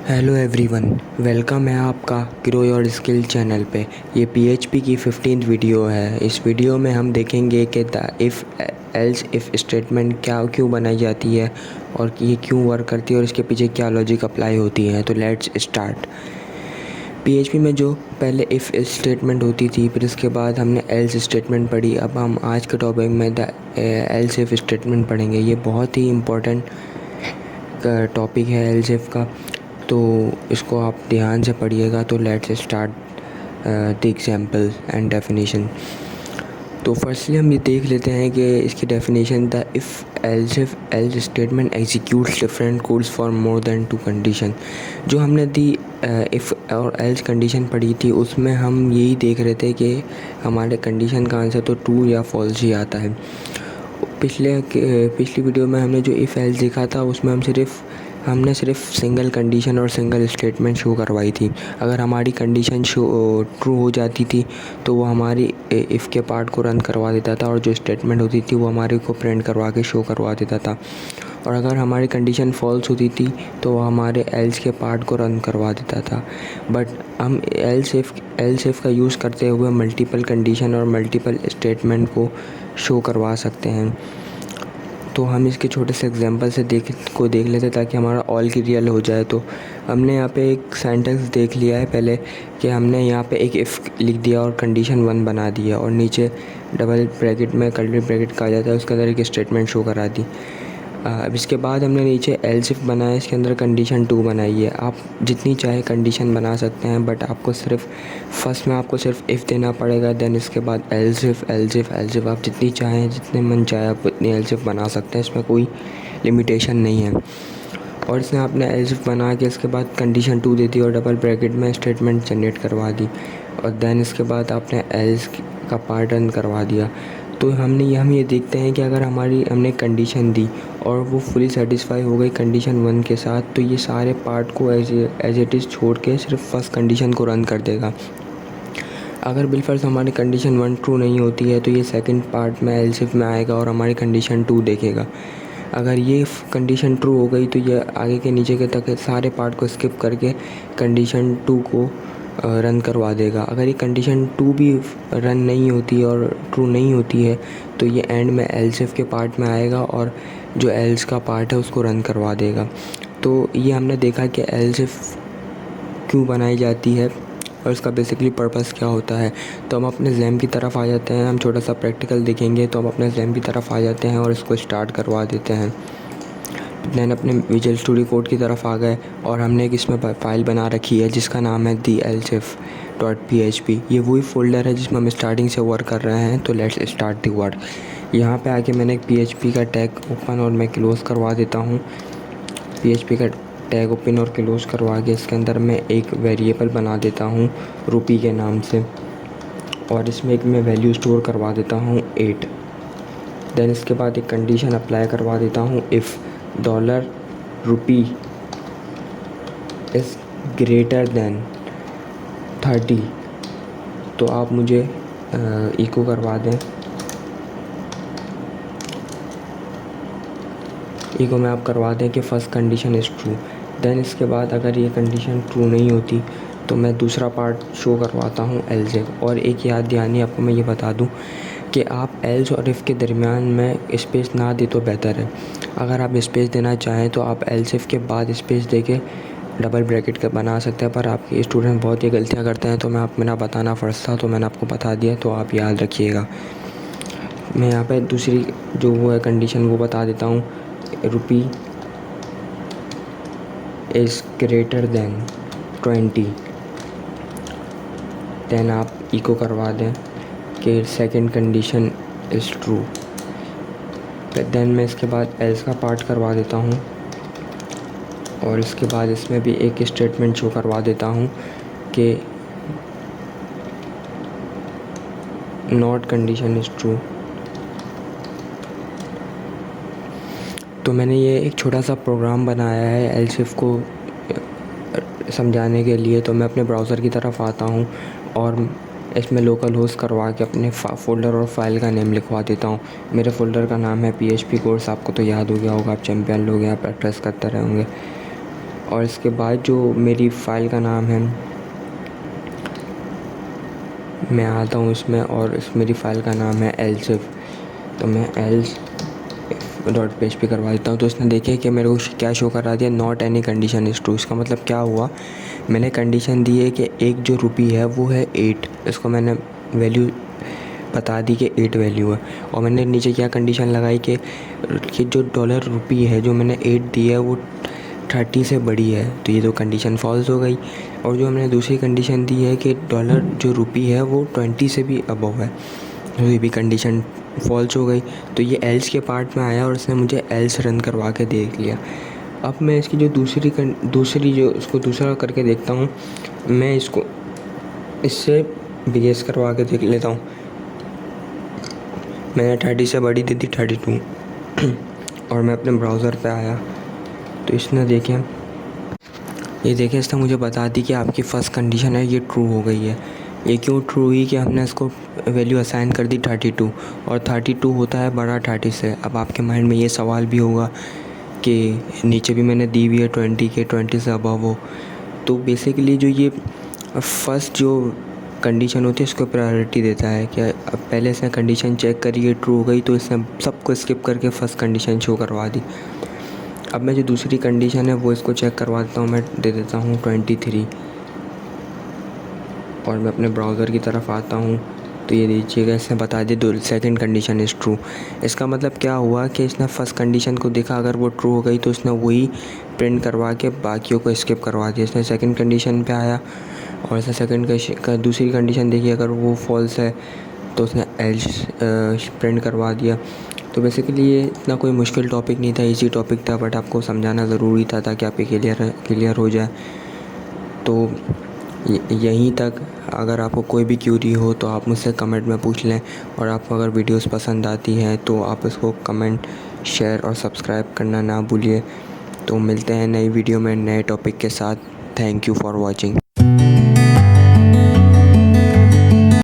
Hello everyone, welcome है आपका grow your skill channel पे। ये पीएचपी की 15th वीडियो है। इस वीडियो में हम देखेंगे कि the if else if statement क्यों बनाई जाती है और ये क्यों वर्क करती है और इसके पीछे क्या लॉजिक अप्लाई होती है। तो लेट्स स्टार्ट। पीएचपी में जो पहले इफ़ स्टेटमेंट होती थी, फिर इसके बाद हमने एल्स स्टेटमेंट पढ़ी। अब हम आज के टॉपिक में द एल्स इफ़ स्टेटमेंट पढ़ेंगे। ये बहुत ही इम्पोर्टेंट टॉपिक है एल्स इफ़ का, तो इसको आप ध्यान से पढ़िएगा। तो let's start the example and definition. तो फर्स्टली हम ये देख लेते हैं कि इसकी definition, the if else statement executes different codes for more than 2 condition. जो हमने दी इफ़ और एल्स कंडीशन पढ़ी थी, उसमें हम यही देख रहे थे कि हमारे कंडीशन का आंसर तो ट्रू या फॉल्स ही आता है। पिछली वीडियो में हमने जो इफ़ एल्स देखा था, उसमें हमने सिर्फ सिंगल कंडीशन और सिंगल स्टेटमेंट शो करवाई थी। अगर हमारी कंडीशन ट्रू हो जाती थी तो वो हमारी इफ़ के पार्ट को रन करवा देता था, और जो स्टेटमेंट होती थी वो हमारे को प्रिंट करवा के शो करवा देता था। और अगर हमारी कंडीशन फॉल्स होती थी तो वो हमारे एल्स के पार्ट को रन करवा देता था। बट हम एल्स इफ़ का यूज़ करते हुए मल्टीपल कंडीशन और मल्टीपल स्टेटमेंट को शो करवा सकते हैं। तो हम इसके छोटे से एग्जांपल से देख लेते हैं ताकि हमारा ऑल की रियल हो जाए। तो हमने यहाँ पे एक सेंटेंस देख लिया है पहले, कि हमने यहाँ पे एक इफ़ लिख दिया और कंडीशन 1 बना दिया, और नीचे डबल ब्रैकेट में कर्ली ब्रैकेट कहा जाता है, उसके अंदर एक स्टेटमेंट शो करा दी। अब इसके बाद हमने नीचे एल्स इफ़ बनाया, इसके अंदर कंडीशन 2 बनाई है। आप जितनी चाहे कंडीशन बना सकते हैं, बट आपको सिर्फ फर्स्ट में आपको सिर्फ इफ़ देना पड़ेगा, देन इसके बाद एल्स इफ़ आप जितनी चाहें, जितने मन चाहे आप उतनी एल्स इफ़ बना सकते हैं। इसमें कोई लिमिटेशन नहीं है। और इसने आपने एल्स इफ़ बना के इसके बाद कंडीशन 2 दे दी और डबल ब्रैकेट में स्टेटमेंट जनरेट करवा दी, और देन इसके बाद आपने एल्स का पार्ट रन करवा दिया। तो हम ये देखते हैं कि अगर हमने कंडीशन दी और वो फुली सेटिस्फाई हो गई कंडीशन 1 के साथ, तो ये सारे पार्ट को एज इट इज़ छोड़ के सिर्फ फर्स्ट कंडीशन को रन कर देगा। अगर बिलफर्ज हमारी कंडीशन 1 ट्रू नहीं होती है तो ये सेकंड पार्ट में एल्स इफ़ में आएगा और हमारी कंडीशन 2 देखेगा। अगर ये कंडीशन ट्रू हो गई तो ये आगे के नीचे के तक सारे पार्ट को स्किप करके कंडीशन 2 को रन करवा देगा। अगर ये कंडीशन 2 भी रन नहीं होती और ट्रू नहीं होती है तो ये एंड में एल्स इफ़ के पार्ट में आएगा और जो एल्स का पार्ट है उसको रन करवा देगा। तो ये हमने देखा कि एल्स इफ़ क्यों बनाई जाती है और इसका बेसिकली पर्पस क्या होता है। तो हम अपने एग्ज़ाम की तरफ आ जाते हैं। हम छोटा सा प्रैक्टिकल देखेंगे, तो हम अपने एग्ज़ाम की तरफ आ जाते हैं और इसको स्टार्ट करवा देते हैं। दैन अपने विजुअल स्टूडियो कोड की तरफ आ गए और हमने एक इसमें फ़ाइल बना रखी है जिसका नाम है theelsif.php। ये वही फ़ोल्डर है जिसमें हम स्टार्टिंग से वर्क कर रहे हैं। तो लेट्स स्टार्ट द वर्क। यहाँ पे आके मैंने एक PHP का टैग ओपन और मैं क्लोज़ करवा देता हूँ। PHP का टैग ओपन और क्लोज़ करवा के इसके अंदर मैं एक वेरिएबल बना देता हूँ रुपी के नाम से, और इसमें एक मैं वैल्यू स्टोर करवा देता हूँ 8। देन इसके बाद एक कंडीशन अप्लाई करवा देता हूँ, if $rupee is greater then 30, तो आप मुझे इको करवा दें। इको में आप करवा दें कि first condition is true. Then इसके बाद अगर ये कंडीशन ट्रू नहीं होती तो मैं दूसरा पार्ट शो करवाता हूँ एल्स इफ़। और एक याद दहानी आपको मैं ये बता दूँ कि आप एल्स और इफ़ के दरमियान में स्पेस ना दे तो बेहतर है। अगर आप स्पेस देना चाहें तो आप एल्स इफ़ के बाद स्पेस दे के डबल ब्रैकेट का बना सकते हैं, पर आपके स्टूडेंट बहुत ही गलतियाँ करते हैं। तो मेरा बताना फ़र्ज़ था, तो मैंने आपको बता दिया, तो आप याद रखिएगा। मैं यहाँ पे दूसरी जो वो है कंडीशन वो बता देता हूँ, rupee is greater than 20। Then आप इको करवा दें कि second condition is true. Then मैं इसके बाद एल्स का पार्ट करवा देता हूँ, और इसके बाद इसमें भी एक स्टेटमेंट शो करवा देता हूँ कि नॉट कंडीशन इज़ ट्रू। तो मैंने ये एक छोटा सा प्रोग्राम बनाया है एल्स इफ़ को समझाने के लिए। तो मैं अपने ब्राउज़र की तरफ आता हूँ और इसमें लोकल होस्ट करवा के अपने फ़ोल्डर और फाइल का नेम लिखवा देता हूँ। मेरे फ़ोल्डर का नाम है PHP कोर्स। आपको तो याद हो गया होगा, आप चैम्पियन लोग यहाँ प्रैक्टिस करते रहे होंगे। और इसके बाद जो मेरी फ़ाइल का नाम है, मैं आता हूँ इसमें और इस मेरी फ़ाइल का नाम है elsif। तो मैं else.php करवा देता हूँ। तो इसने देखिए कि मेरे को क्या शो करा दिया, not any condition is true. इसका मतलब क्या हुआ, मैंने कंडीशन दी है कि एक जो रुपी है वो है 8, इसको मैंने वैल्यू बता दी कि 8 वैल्यू है। और मैंने नीचे क्या कंडीशन लगाई कि जो डॉलर रुपी है जो मैंने 8 दी है वो 30 से बड़ी है, तो ये तो कंडीशन फॉल्स हो गई। और जो हमने दूसरी कंडीशन दी है कि डॉलर जो रुपी है वो 20 से भी अबव है, तो ये भी कंडीशन फॉल्स हो गई। तो ये एल्स के पार्ट में आया और इसने मुझे एल्स रन करवा के देख लिया। अब मैं इसकी जो दूसरी जो इसको दूसरा करके देखता हूँ, मैं इसको इससे BS करवा के देख लेता हूँ। मैंने 30 से बड़ी दी थी 32 और मैं अपने ब्राउज़र पे आया तो इसने देखें, ये देखें इसने मुझे बता दी कि आपकी फ़र्स्ट कंडीशन है ये ट्रू हो गई है। ये क्यों ट्रू हुई कि हमने इसको वैल्यू असाइन कर दी 32 और 32 होता है बड़ा 30 से। अब आपके माइंड में ये सवाल भी होगा कि नीचे भी मैंने दी हुई है 20 के 20 से अबव हो। तो बेसिकली जो ये फ़र्स्ट जो कंडीशन होती है इसको प्रायोरिटी देता है कि अब पहले इसने कंडीशन चेक करी, ये ट्रू हो गई तो इसने सबको स्किप करके फ़र्स्ट कंडीशन शो करवा दी। अब मैं जो दूसरी कंडीशन है वो इसको चेक करवा देता हूँ, मैं दे देता हूँ 23 और मैं अपने ब्राउज़र की तरफ आता हूँ। तो ये देखिएगा इसने बता दिया सेकंड कंडीशन इज़ ट्रू। इसका मतलब क्या हुआ कि इसने फ़र्स्ट कंडीशन को देखा, अगर वो ट्रू हो गई तो इसने वही प्रिंट करवा के बाकियों को स्किप करवा दिया। इसने सेकंड कंडीशन पे आया और इसने दूसरी कंडीशन देखी, अगर वो फॉल्स है तो उसने एल्स प्रिंट करवा दिया। तो बेसिकली ये इतना कोई मुश्किल टॉपिक नहीं था, इजी टॉपिक था, बट आपको समझाना ज़रूरी था ताकि आपके क्लियर हो जाए। तो यहीं तक। अगर आपको कोई भी क्यूरी हो तो आप मुझसे कमेंट में पूछ लें, और आपको अगर वीडियोस पसंद आती हैं तो आप इसको कमेंट, शेयर और सब्सक्राइब करना ना भूलिए। तो मिलते हैं नई वीडियो में नए टॉपिक के साथ। Thank you for watching.